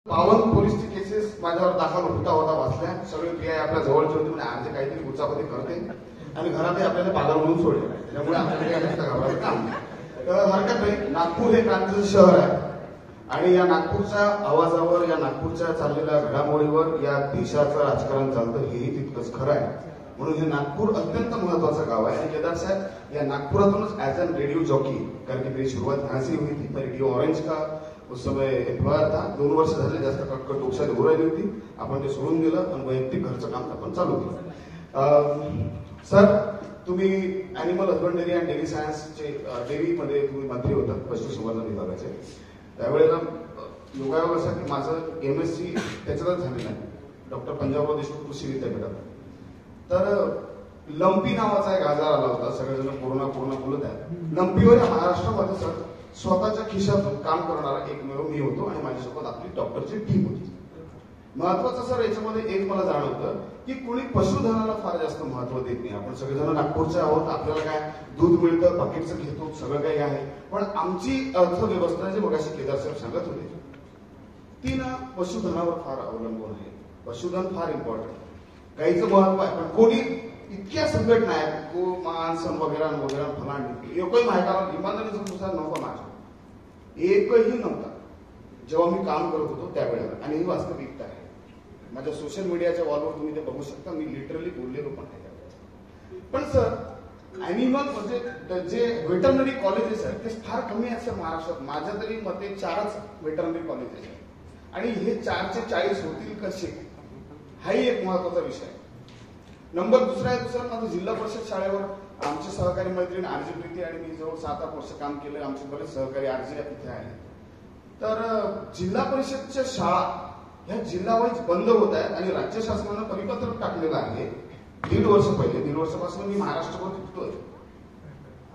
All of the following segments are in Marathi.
52 पोलीसची केसेस माझ्यावर दाखल होता वाचल्या. सगळे पीआय आपल्या जवळचे होते म्हणजे आमचे काहीतरी गुचापती करते आणि घरातही आपल्याला पागल म्हणून सोडले. त्यामुळे आपल्याला काही घाबरायचं काम नाही. तर हरकत नाही. नागपूर हे क्रांतीचं शहर आहे आणि या नागपूरच्या आवाजावर, या नागपूरच्या चाललेल्या घडामोडीवर या देशाचं राजकारण चालतं हेही तितकंच खरं आहे. म्हणून हे नागपूर अत्यंत महत्वाचं गाव आहे. आणि केदार साहेब या नागपुरातूनच ऍज एन रेडियो जॉकी कारण की मेरी शुरुआत यहाँ से हुई थी. रेडियो ऑरेंज का उस समय एम्प्लॉयर था. 2 वर्ष झाले, जास्त कटकट डोक्यात उभं राहिली होती. आपण ते सोडून दिलं आणि वैयक्तिक घरचं काम आपण चालू केलं. सर, तुम्ही अॅनिमल हजबंडरी अँड डेअरी सायन्सचे डेअरीमध्ये तुम्ही मंत्री होता पशुसंवर्धन विभागाचे. त्यावेळेला योगायोग असा की माझं MSc त्याच्यातच झालेलं आहे डॉक्टर पंजाबराव देशमुख कृषी विद्यापीठात. तर लंपी नावाचा एक आजार आला होता. सगळेजण कोरोना बोलत आहेत. लंपीवर या महाराष्ट्रामध्ये सर स्वतःच्या खिशातून काम करणारा एकमेव मी होतो आणि माझ्यासोबत आपली डॉक्टरची टीम होती. महत्वाचं सर याच्यामध्ये एक मला जाणवतं की कोणी पशुधनाला फार जास्त महत्व देत नाही. आपण सगळेजण नागपूरचे आहोत, आपल्याला काय दूध मिळतं, पाकिटचं घेतो, सगळं काही आहे. पण आमची अर्थव्यवस्था जे मगाशी केदार साहेब सांगत होते ती ना पशुधनावर फार अवलंबून आहे. पशुधन फार इम्पॉर्टंट. गाईचं महत्व आहे. पण कोणी इतक्या संघटना आहेत गो माणसं वगैरे फलांडी एकही माहिती इमानदारीचा नव्हता माझ्या, एकही नव्हता जेव्हा मी काम करत होतो त्यावेळेला. आणि ही वास्तविकता आहे. माझ्या सोशल मीडियाच्या वॉलवर तुम्ही ते बघू शकता. मी लिटरली बोललेलो पण आहे. पण सर अॅनिमल म्हणजे जे वेटरनरी कॉलेजेस आहेत ते फार कमी आहेत सर महाराष्ट्रात. माझ्या तरी मते 4च वेटरनरी कॉलेजेस आहेत आणि हे 4चे 40 होतील कसे, हाही एक महत्वाचा विषय आहे. नंबर दुसरा आहे दुसरा माझं जिल्हा परिषद शाळेवर आमचे सहकारी मैत्रीण आरजी प्रीती आणि मी जवळ 7-8 वर्ष काम केलं. आमचे बरेच सहकारी आरजी तिथे आहे. तर जिल्हा परिषदच्या शाळा ह्या जिल्हावाईज बंद होत आहेत आणि राज्य शासनानं परिपत्रक टाकलेलं आहे 1.5 वर्ष पहिले. 1.5 वर्षापासून मी महाराष्ट्रभर फिरतोय.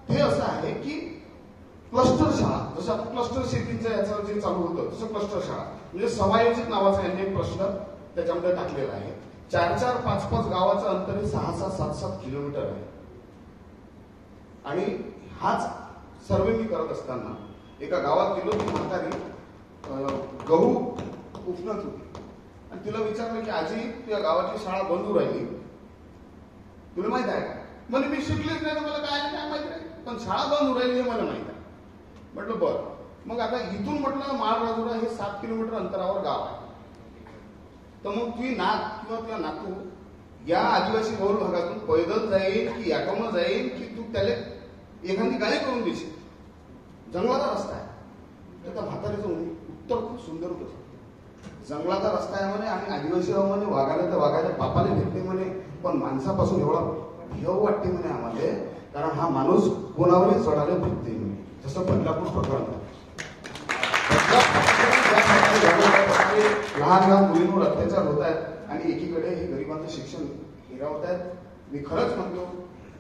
ते असं आहे की क्लस्टर शाळा, जसं आपण क्लस्टर शेतीचं याचं जे चालू होतं तसं क्लस्टर शाळा म्हणजे समायोजित नावाचा यांनी एक प्रश्न त्याच्यामध्ये टाकलेला आहे. 4-4, 5-5 गावाचं अंतर हे 6-6, 7-7 किलोमीटर आहे. आणि हाच सर्वे मी करत असताना एका गावात गेलो. ती म्हातारी गहू उपनत होती आणि तिला विचारलं की आजी तुझ्या गावाची शाळा बंद राहिली, तुला माहित आहे का? म्हणजे मी शिकलेच नाही, मला काय माहित नाही, पण शाळा बंद राहिली हे मला माहित आहे. म्हटलं बरं. मग आता इथून म्हटलं माळराजुरा हे 7 किलोमीटर अंतरावर गाव आहे. तर मग तुझी नात किंवा तुझा नातू या आदिवासी बहुल भागातून पैदल जाईल की याकमं जाईल की तू त्याला एखादी गाय करून देशील? जंगलाचा रस्ता आहे. तर त्या म्हातारीचं उत्तर खूप सुंदर होतं. जंगलाचा रस्ता आहे म्हणे आणि आदिवासी म्हणे वाघाला तर वाघाच्या बापाला भेटते म्हणे, पण माणसापासून एवढा भेव वाटते म्हणे आम्हाला, कारण हा माणूस कोणावरही चढायला भेटते म्हणे. जसं बदलापूर प्रकरण लहान लहान मुलींवर अत्याचार होत आहेत आणि एकीकडे हे गरिबांचं शिक्षण हिरावत आहेत. मी खरंच म्हणतो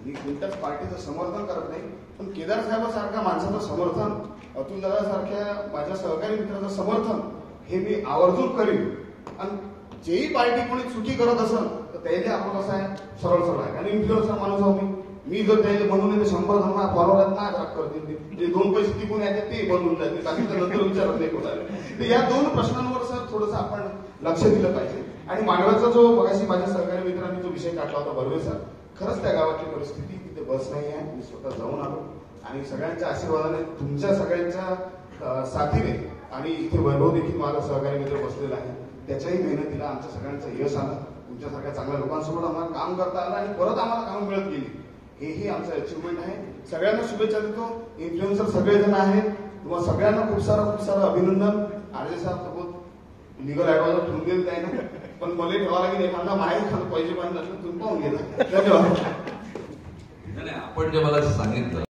मी कोणत्याच पार्टीचं समर्थन करत नाही, पण केदार साहेबांसारख्या माणसाचं समर्थन, अतुल दादासारख्या माझ्या सहकारी मित्राचं समर्थन हे मी आवर्जून करीन. आणि जेही पार्टी कोणी चुकी करत असेल तर त्याने आपण कसं आहे सरळ आहे. आणि इन्फ्लुएन्सर माणूस आहो मी जर त्याने बनवून 100 जण फॉलोअर ना करतील ते 2 पैसे तिकून यायचे ते बनवून जातील, बाकीचं नंतर विचारत नाही कोणाला. तर या 2 प्रश्नांवर सर थोडंसं आपण लक्ष दिलं पाहिजे. आणि मांडव्याचा जो मगाशी माझ्या सहकारी मित्रांनी जो विषय काढला होता बर्वे सर, खरंच त्या गावातली परिस्थिती तिथे बस नाही आहे. मी स्वतः जाऊन आलो आणि सगळ्यांच्या आशीर्वादाने तुमच्या सगळ्यांच्या साथीने आणि इथे वैभव देखील माझा सहकारी मित्र बसलेला आहे त्याच्याही मेहनतीला आमच्या सगळ्यांचं यश आलं. तुमच्यासारख्या चांगल्या लोकांसोबत आम्हाला काम करता आलं आणि परत आम्हाला काम मिळत गेली. हेही आमचं अचिव्हमेंट आहे. सगळ्यांना शुभेच्छा देतो. इन्फ्लुएन्सर सगळेजण आहेत. तुम्हाला सगळ्यांना खूप सारं अभिनंदन. आरजे साहेब सोबत लिगल ऍडवायझर ठेवून देत आहे ना, पण मला ठेवा लागेल एखादा माहेर खाली पाहिजे पाहिजे तुम्ही पाहून गेला. धन्यवाद. आपण जे मला सांगितलं